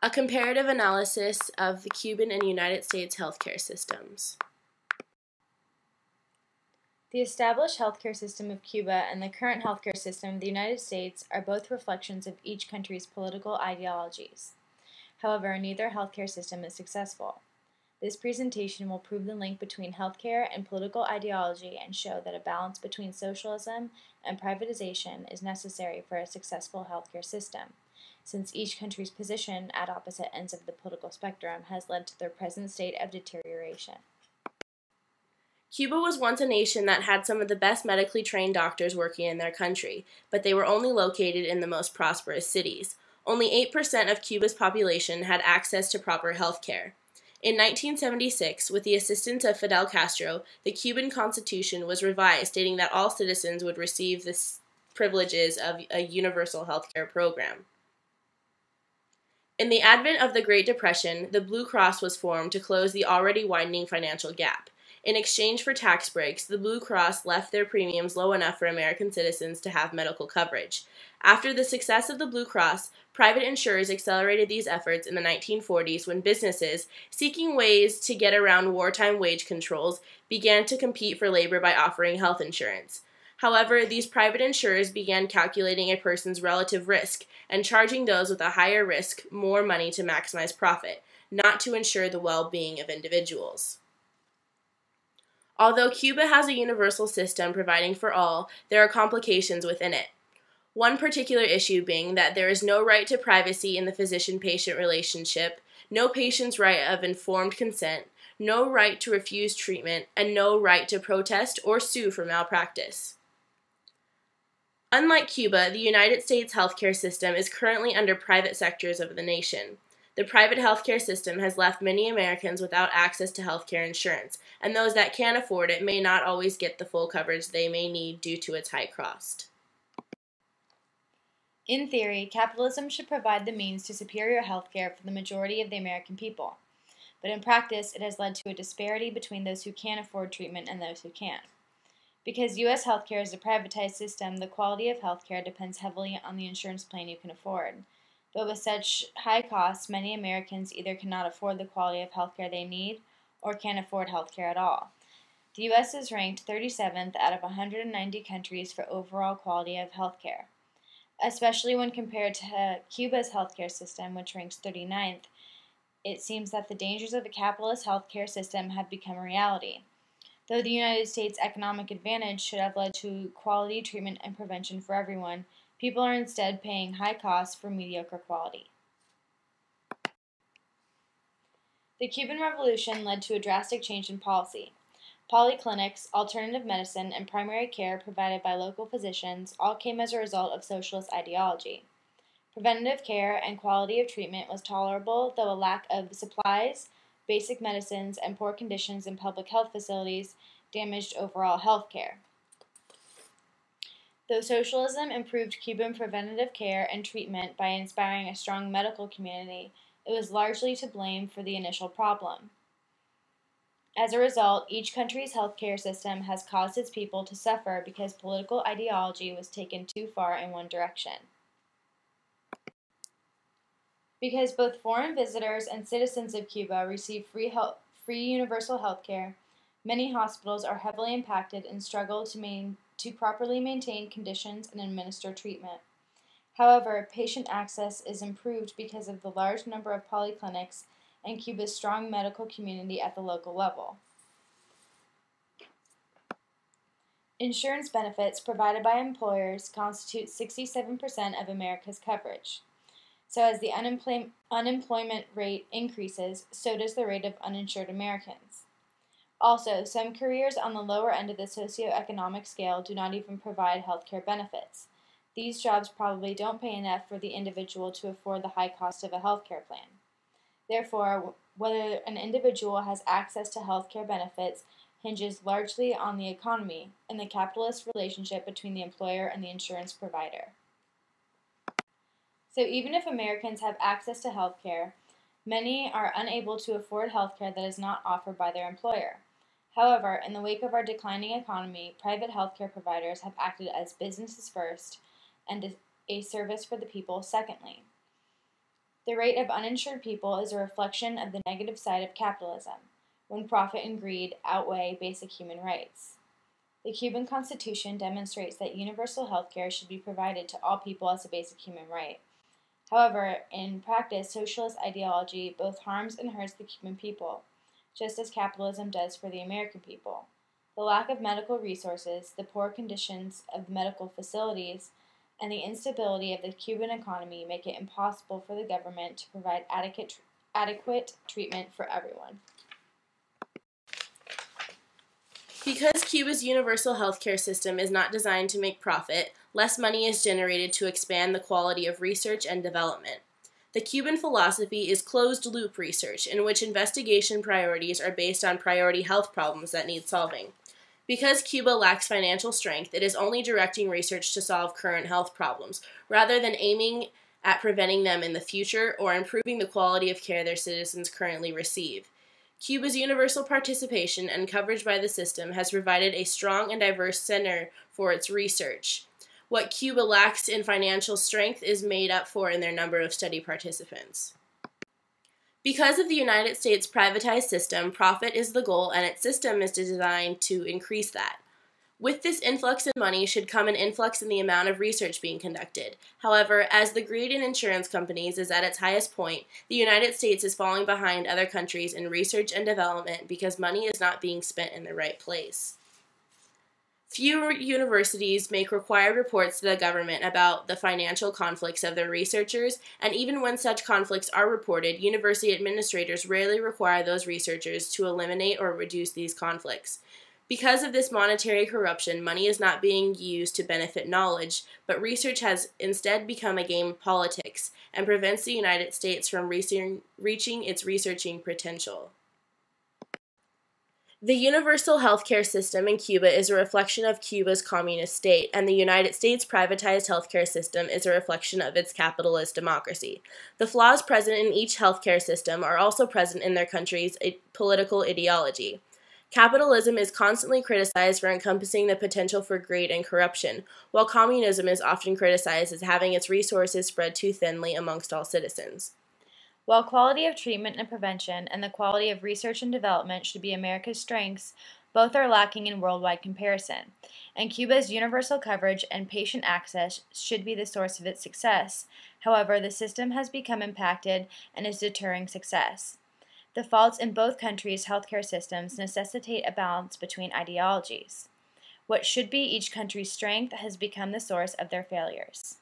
A comparative analysis of the Cuban and United States healthcare systems. The established healthcare system of Cuba and the current healthcare system of the United States are both reflections of each country's political ideologies. However, neither healthcare system is successful. This presentation will prove the link between healthcare and political ideology and show that a balance between socialism and privatization is necessary for a successful healthcare system, since each country's position at opposite ends of the political spectrum has led to their present state of deterioration. Cuba was once a nation that had some of the best medically trained doctors working in their country, but they were only located in the most prosperous cities. Only 8% of Cuba's population had access to proper health care. In 1976, with the assistance of Fidel Castro, the Cuban Constitution was revised, stating that all citizens would receive the privileges of a universal health care program. In the advent of the Great Depression, the Blue Cross was formed to close the already widening financial gap. In exchange for tax breaks, the Blue Cross left their premiums low enough for American citizens to have medical coverage. After the success of the Blue Cross, private insurers accelerated these efforts in the 1940s when businesses, seeking ways to get around wartime wage controls, began to compete for labor by offering health insurance. However, these private insurers began calculating a person's relative risk and charging those with a higher risk more money to maximize profit, not to ensure the well-being of individuals. Although Cuba has a universal system providing for all, there are complications within it. One particular issue being that there is no right to privacy in the physician-patient relationship, no patient's right of informed consent, no right to refuse treatment, and no right to protest or sue for malpractice. Unlike Cuba, the United States healthcare system is currently under private sectors of the nation. The private healthcare system has left many Americans without access to healthcare insurance, and those that can afford it may not always get the full coverage they may need due to its high cost. In theory, capitalism should provide the means to superior healthcare for the majority of the American people, but in practice it has led to a disparity between those who can afford treatment and those who can't. Because U.S. healthcare is a privatized system, the quality of healthcare depends heavily on the insurance plan you can afford. But with such high costs, many Americans either cannot afford the quality of healthcare they need or can't afford healthcare at all. The U.S. is ranked 37th out of 190 countries for overall quality of healthcare. Especially when compared to Cuba's healthcare system, which ranks 39th, it seems that the dangers of a capitalist healthcare system have become a reality. Though the United States' economic advantage should have led to quality treatment and prevention for everyone, people are instead paying high costs for mediocre quality. The Cuban Revolution led to a drastic change in policy. Polyclinics, alternative medicine, and primary care provided by local physicians all came as a result of socialist ideology. Preventative care and quality of treatment was tolerable, though a lack of supplies, basic medicines, and poor conditions in public health facilities damaged overall health care. Though socialism improved Cuban preventative care and treatment by inspiring a strong medical community, it was largely to blame for the initial problem. As a result, each country's healthcare system has caused its people to suffer because political ideology was taken too far in one direction. Because both foreign visitors and citizens of Cuba receive free universal health care, many hospitals are heavily impacted and struggle to properly maintain conditions and administer treatment. However, patient access is improved because of the large number of polyclinics and Cuba's strong medical community at the local level. Insurance benefits provided by employers constitute 67% of America's coverage. So as the unemployment rate increases, so does the rate of uninsured Americans. Also, some careers on the lower end of the socioeconomic scale do not even provide health care benefits. These jobs probably don't pay enough for the individual to afford the high cost of a health care plan. Therefore, whether an individual has access to health care benefits hinges largely on the economy and the capitalist relationship between the employer and the insurance provider. So even if Americans have access to health care, many are unable to afford health care that is not offered by their employer. However, in the wake of our declining economy, private health care providers have acted as businesses first and a service for the people secondly. The rate of uninsured people is a reflection of the negative side of capitalism, when profit and greed outweigh basic human rights. The Cuban Constitution demonstrates that universal health care should be provided to all people as a basic human right. However, in practice, socialist ideology both harms and hurts the Cuban people, just as capitalism does for the American people. The lack of medical resources, the poor conditions of the medical facilities, and the instability of the Cuban economy make it impossible for the government to provide adequate treatment for everyone. Because Cuba's universal healthcare system is not designed to make profit, less money is generated to expand the quality of research and development. The Cuban philosophy is closed-loop research, in which investigation priorities are based on priority health problems that need solving. Because Cuba lacks financial strength, it is only directing research to solve current health problems, rather than aiming at preventing them in the future or improving the quality of care their citizens currently receive. Cuba's universal participation and coverage by the system has provided a strong and diverse center for its research. What Cuba lacks in financial strength is made up for in their number of study participants. Because of the United States' privatized system, profit is the goal, and its system is designed to increase that. With this influx in money should come an influx in the amount of research being conducted. However, as the greed in insurance companies is at its highest point, the United States is falling behind other countries in research and development because money is not being spent in the right place. Few universities make required reports to the government about the financial conflicts of their researchers, and even when such conflicts are reported, university administrators rarely require those researchers to eliminate or reduce these conflicts. Because of this monetary corruption, money is not being used to benefit knowledge, but research has instead become a game of politics and prevents the United States from reaching its researching potential. The universal healthcare system in Cuba is a reflection of Cuba's communist state, and the United States' privatized healthcare system is a reflection of its capitalist democracy. The flaws present in each healthcare system are also present in their country's political ideology. Capitalism is constantly criticized for encompassing the potential for greed and corruption, while communism is often criticized as having its resources spread too thinly amongst all citizens. While quality of treatment and prevention and the quality of research and development should be America's strengths, both are lacking in worldwide comparison, and Cuba's universal coverage and patient access should be the source of its success. However, the system has become impacted and is deterring success. The faults in both countries' healthcare systems necessitate a balance between ideologies. What should be each country's strength has become the source of their failures.